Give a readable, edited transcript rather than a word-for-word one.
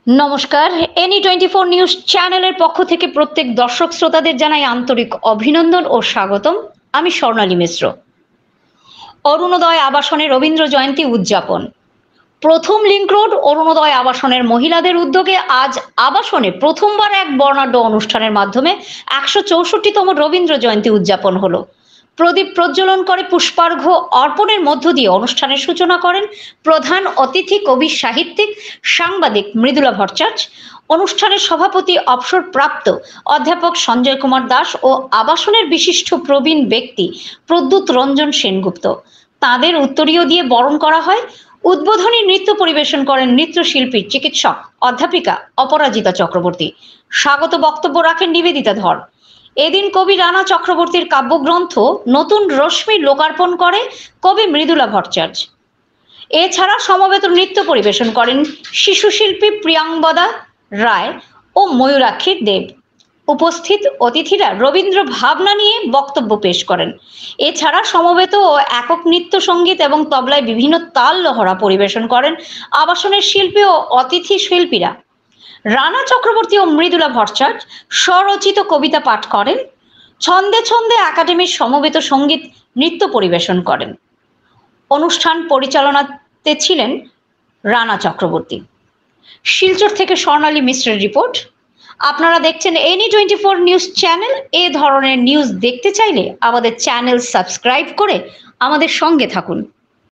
নমস্কার, any 24 news চ্যানেলের পক্ষ থেকে প্রত্যেক দর্শক শ্রোতাদের জানাই আন্তরিক অভিনন্দন ও স্বাগতম। আমি স্বর্ণালী মিশ্র। অরুণোদয় আবাসনে রবীন্দ্র জয়ন্তী উদযাপন। প্রথম লিংক রোড অরুণোদয় আবাসনের মহিলাদের উদ্যোগে আজ আবাসনে প্রথমবার এক বর্ণাঢ্য অনুষ্ঠানের মাধ্যমে 164তম রবীন্দ্র জয়ন্তী উদযাপন হলো। প্রদীপ প্রজ্বলন করে পুষ্পার্ঘ্য অর্পণের মধ্য দিয়ে অনুষ্ঠানের সূচনা করেন প্রধান অতিথি কবি সাহিত্যিক সাংবাদিক মৃদুলা ভট্টাচার্য। অনুষ্ঠানের সভাপতি অবসরপ্রাপ্ত অধ্যাপক সঞ্জয় কুমার দাস ও আবাসনের বিশিষ্ট প্রবীণ ব্যক্তি প্রদ্যুৎ রঞ্জন সেনগুপ্ত। তাদের উত্তরীয় দিয়ে বরণ করা হয়। উদ্বোধনী নৃত্য পরিবেশন করেন নৃত্যশিল্পী চিকিৎসক অধ্যাপিকা অপরাজিতা চক্রবর্তী। স্বাগত বক্তব্য রাখেন নিবেদিতা ধর। এদিন কবি রানা চক্রবর্তীর কাব্যগ্রন্থ নতুন রশ্মি লোকার্পণ করে কবি মৃদুলা ভট্টাচার্য। এছাড়া সমবেত নৃত্য পরিবেশন করেন শিশুশিল্পী প্রিয়াঙ্গদা রায় ও ময়ূরাক্ষী দেব। উপস্থিত অতিথিরা রবীন্দ্র ভাবনা নিয়ে বক্তব্য পেশ করেন। এছাড়া সমবেত ও একক নৃত্য সঙ্গীত এবং তবলায় বিভিন্ন তাল লহরা পরিবেশন করেন আবাসনের শিল্পী ও অতিথি শিল্পীরা। রানা চক্রবর্তী ও মৃদুলা ভট্টাচার্য স্বরচিত কবিতা পাঠ করেন। ছন্দে ছন্দে একাডেমির সমবেত সঙ্গীত নৃত্য পরিবেশন করেন। অনুষ্ঠান পরিচালনাতে ছিলেন রানা চক্রবর্তী। শিলচর থেকে স্বর্ণালী মিশ্রের রিপোর্ট। আপনারা দেখছেন এনি 24 নিউজ চ্যানেল। এ ধরনের নিউজ দেখতে চাইলে আমাদের চ্যানেল সাবস্ক্রাইব করে আমাদের সঙ্গে থাকুন।